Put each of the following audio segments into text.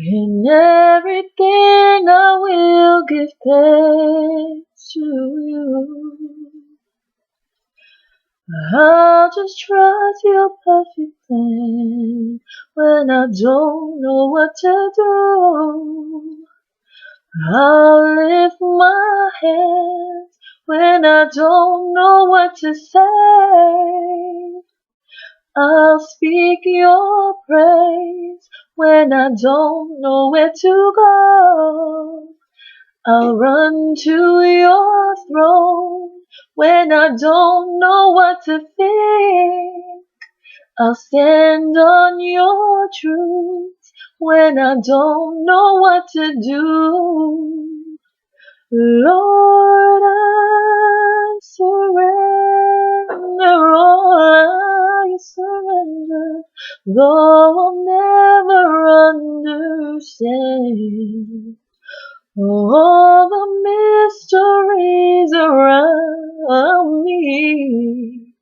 In everything I will give thanks to you. I'll just trust your perfect plan when I don't know what to do. I'll lift my hands when I don't know what to say. I'll speak your praise when I don't know where to go. I'll run to your throne when I don't know what to think. I'll stand on your truth when I don't know what to do. Lord, I surrender all, I surrender, though I'll never understand all the mysteries around me.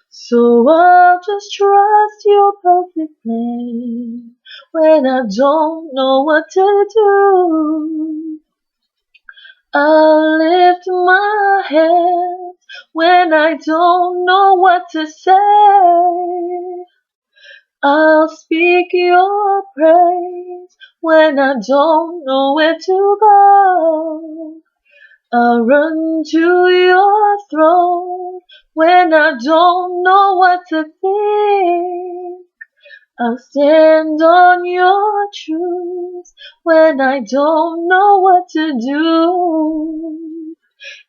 So I'll just trust your perfect plan when I don't know what to do. I'll lift my hands when I don't know what to say. I'll speak your praise when I don't know where to go. I'll run to your throne when I don't know what to think. I'll stand on your truth when I don't know what to do.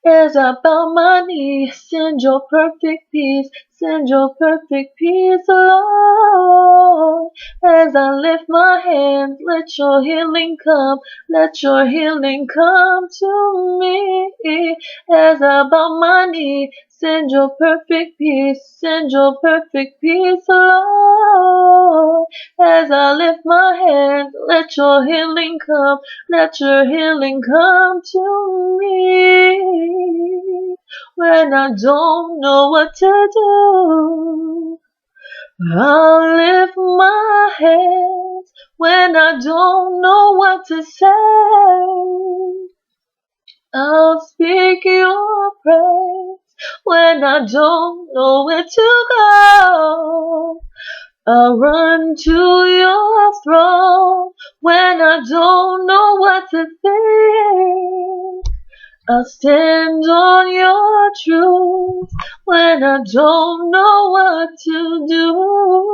As I bow my knees, send your perfect peace, send your perfect peace, Lord. As I lift my hands, let your healing come, let your healing come to me. As I bow my knee, send your perfect peace, send your perfect peace, Lord. As I lift my hands, let your healing come, let your healing come to me. When I don't know what to do, I'll lift my hands when I don't know what to say. I'll speak your praise when I don't know where to go. I'll run to your throne when I don't know what to think. I'll stand on your truth when I don't know what to do.